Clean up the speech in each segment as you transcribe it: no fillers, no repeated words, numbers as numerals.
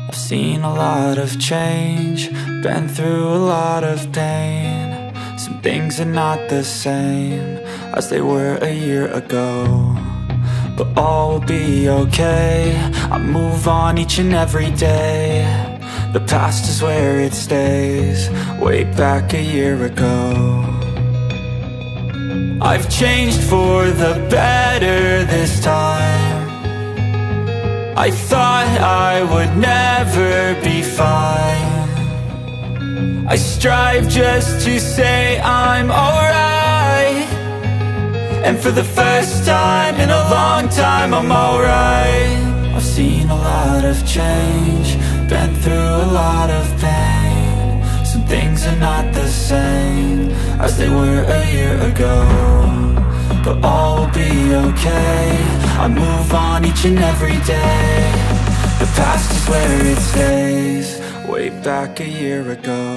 I've seen a lot of change, been through a lot of pain. Some things are not the same as they were a year ago, but all will be okay. I move on each and every day. The past is where it stays, way back a year ago. I've changed for the better this time. I thought I would never be fine. I strive just to say I'm alright, and for the first time in a long time I'm alright. I've seen a lot of change, been through a lot of pain. Some things are not the same as they were a year ago, but all will be okay. I move on each and every day. The past is where it stays, way back a year ago.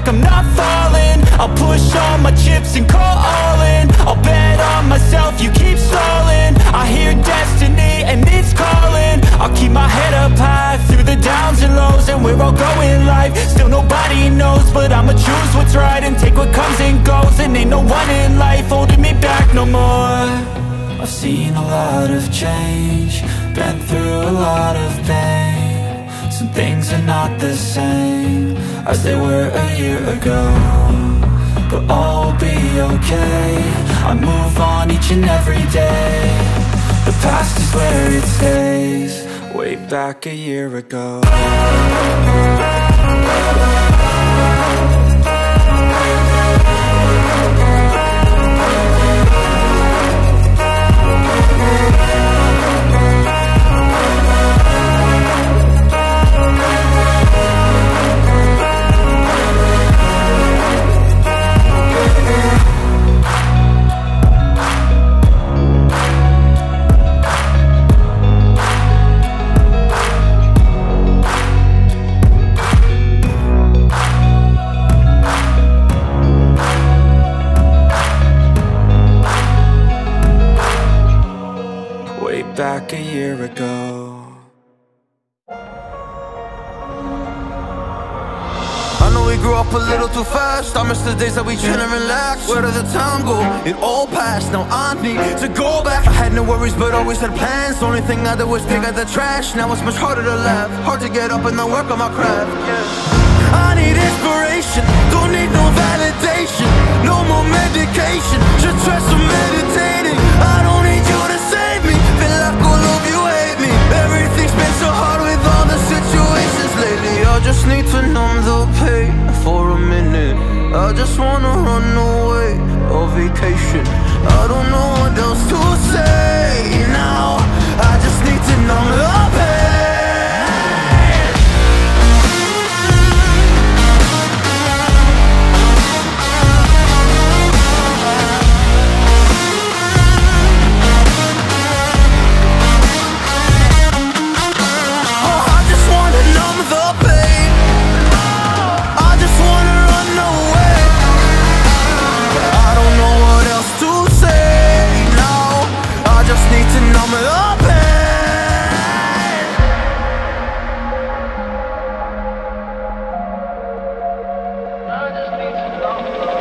I'm not falling, I'll push all my chips and call all in. I'll bet on myself, you keep stalling. I hear destiny and it's calling. I'll keep my head up high through the downs and lows, and we're all going live. Still nobody knows, but I'ma choose what's right and take what comes and goes. And ain't no one in life holding me back no more. I've seen a lot of change, been through a lot of pain. Some things are not the same as they were a year ago, but all will be okay. I move on each and every day. The past is where it stays, way back a year ago. Back a year ago. I know we grew up a little too fast. I miss the days that we chill and relax. Where did the time go? It all passed, now I need to go back. I had no worries but always had plans. The only thing I did was pick out the trash. Now it's much harder to laugh, hard to get up and then work on my craft. I need inspiration, don't need no validation. No more medication, just try some meditating. I don't need you to save me, feel like all of you hate me. Everything's been so hard with all the situations lately. I just need to numb the pain for a minute. I just wanna run away on vacation. I don't know what else to say now. I just need to numb the pain.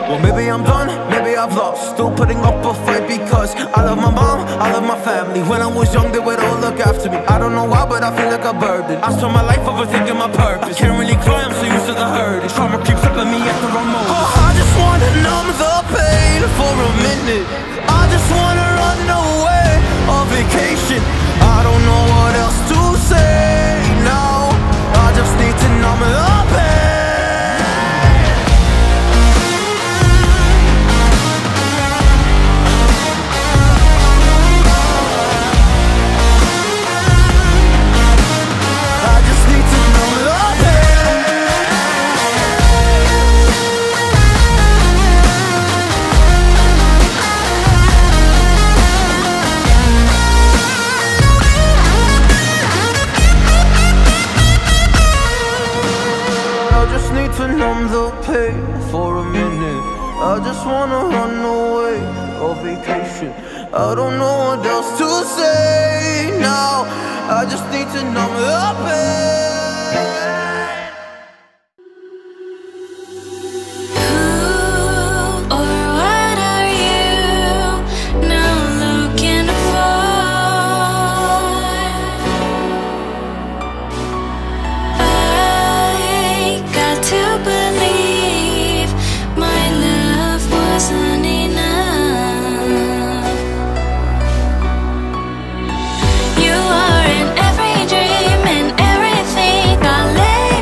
Well, maybe I'm done, maybe I've lost. Still putting up a fight because I love my mom, I love my family. When I was young, they would all look after me. I don't know why, but I feel like a burden. I spent my life overthinking my purpose. Can't really cry, I'm so used to the hurt. Trauma keeps up at me at the wrong moment. Oh, I just wanna numb the pain for a minute. I just wanna run away on vacation. I don't know what else to say now. I just need to numb the pain. just wanna run away on vacation. I don't know what else to say now. I just need to numb the pain. You are in every dream and everything I live.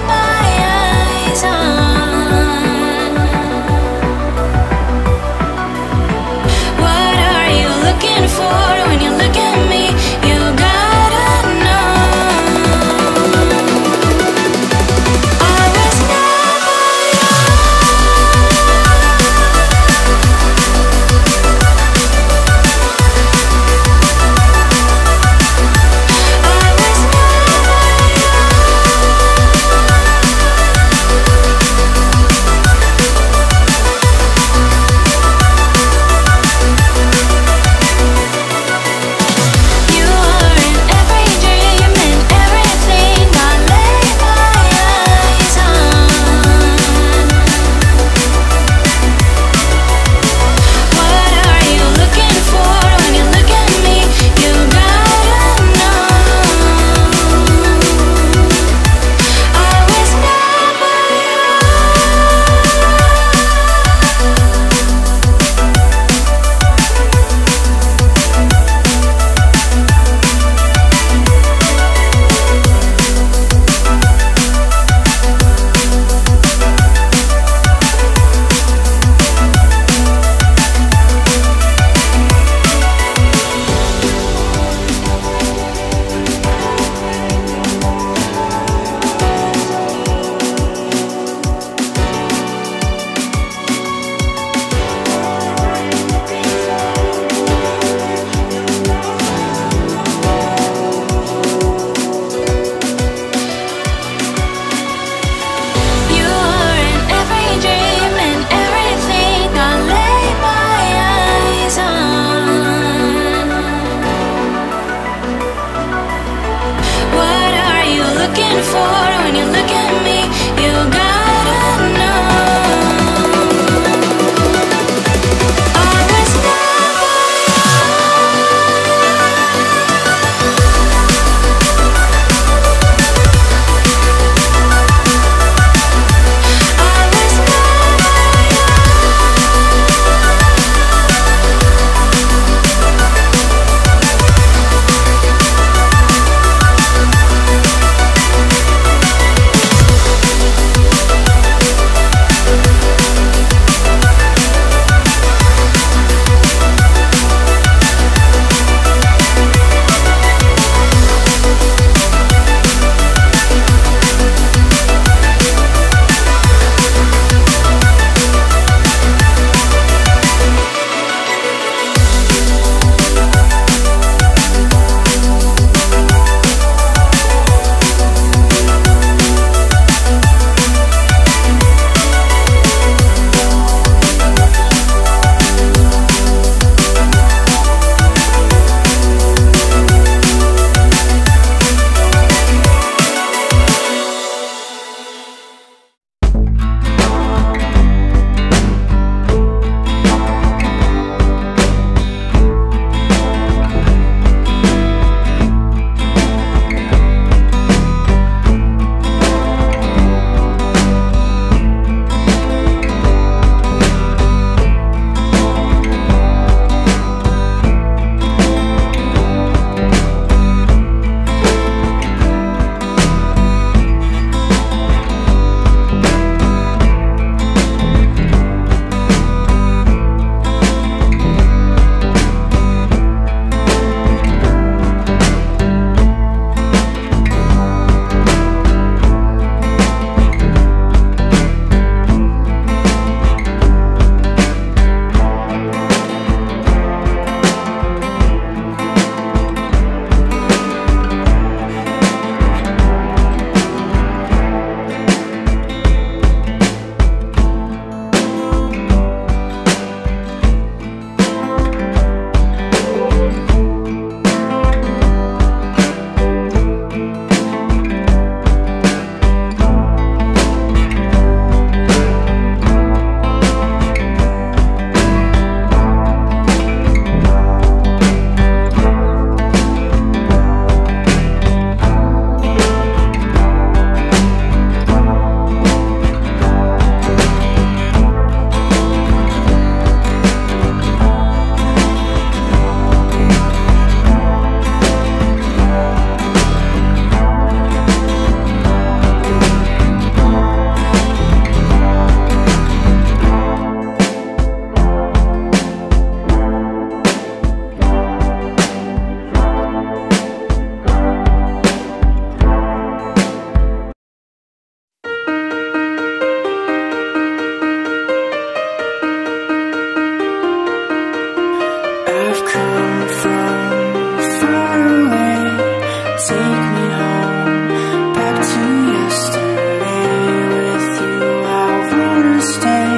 take me home, back to yesterday. With you I wanna stay.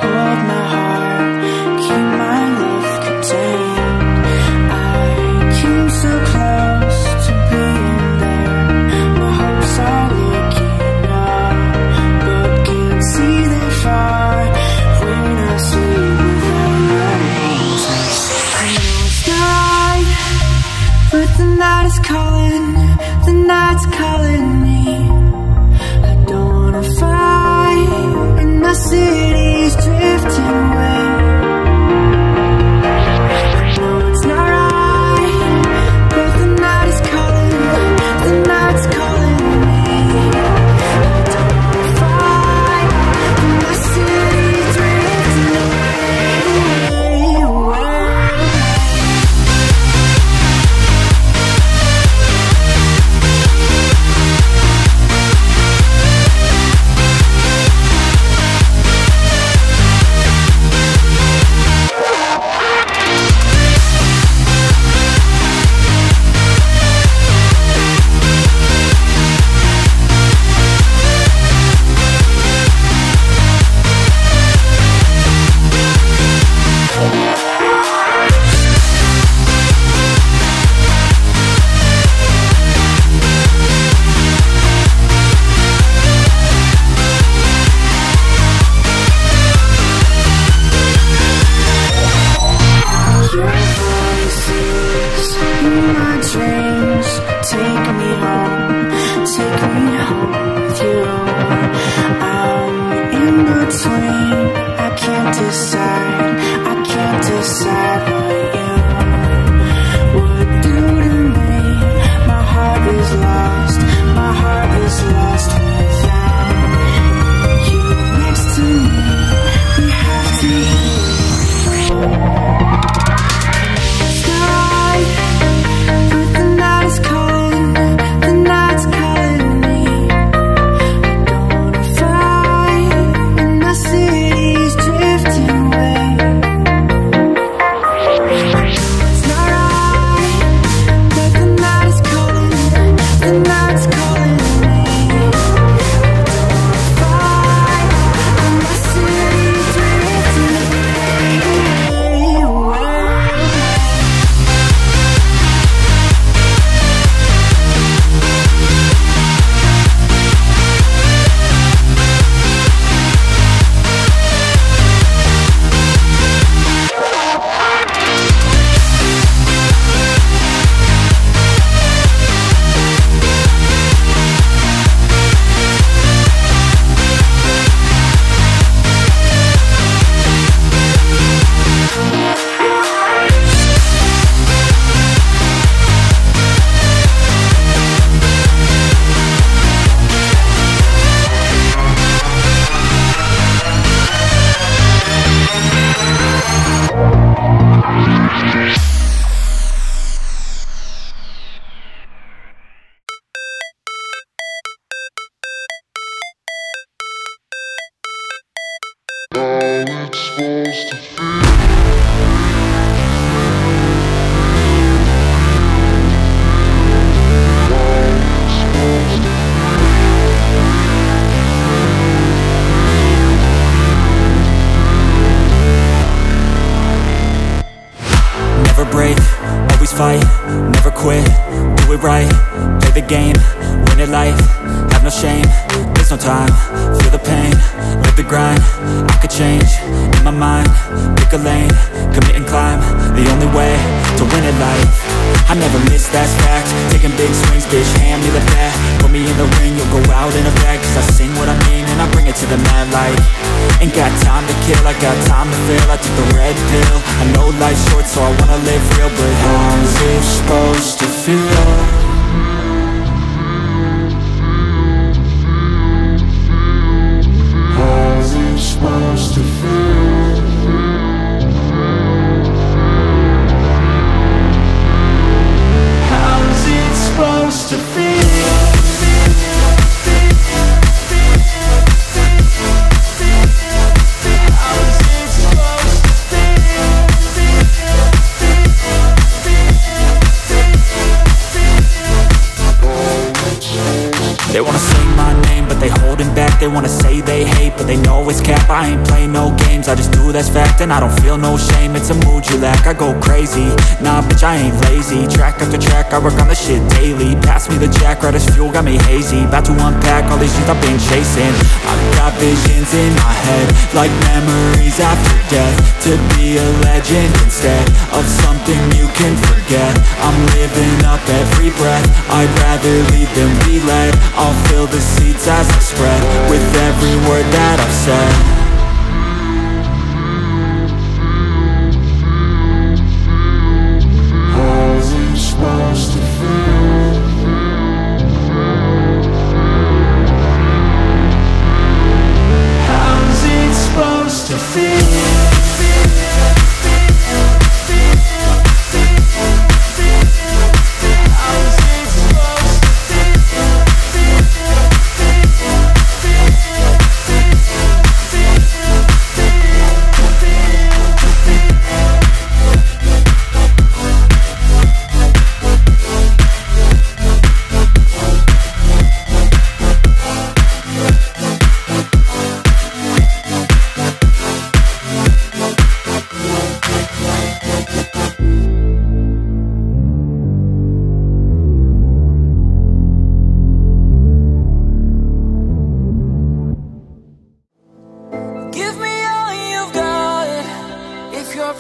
Hold my heart, keep my love contained. I came so close to being there. My hopes are looking up, but can't see that far when I sleep without your roses. I know it's not right, but the night is calling, the night's calling me. I don't wanna fight, and my city's drifting away. I know it's not right, but the night is calling, the night's calling me. I don't wanna fight, and my city's drifting away. Your voices in my dreams, take me home with you. I'm in between, I can't decide what you would do to me. My heart is lost without you next to me. We have to fight, never quit, do it right, play the game, win it life, have no shame, there's no time, feel the pain, live the grind, I could change, in my mind, pick a lane, commit and climb, the only way to win it life. I never miss, that's fact, taking big swings, bitch, hand me the bat, put me in the ring, you'll go out in a bag, cause I sing what I mean and I bring it to the mad light. Ain't got time to kill, I got time to feel, I took the red pill, I know life's short so I wanna live real, but how's it supposed to feel? How's it supposed to feel? How's it supposed to feel? They wanna say they hate, but they know it's cap. I ain't play no games, I just do, that's fact. And I don't feel no shame, it's a mood you lack. I go crazy, nah bitch I ain't lazy. Track after track, I work on the shit daily. Pass me the jack, right as fuel, got me hazy. About to unpack all these things I've been chasing. I've got visions in my head, like memories after death. To be a legend instead of something you can forget. I'm living up every breath, I'd rather lead than be led. I'll fill the seats as I spread, with every word that I've said. How's it supposed to feel? How's it supposed to feel?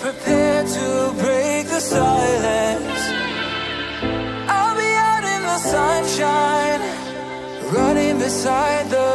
Prepared to break the silence. I'll be out in the sunshine, running beside the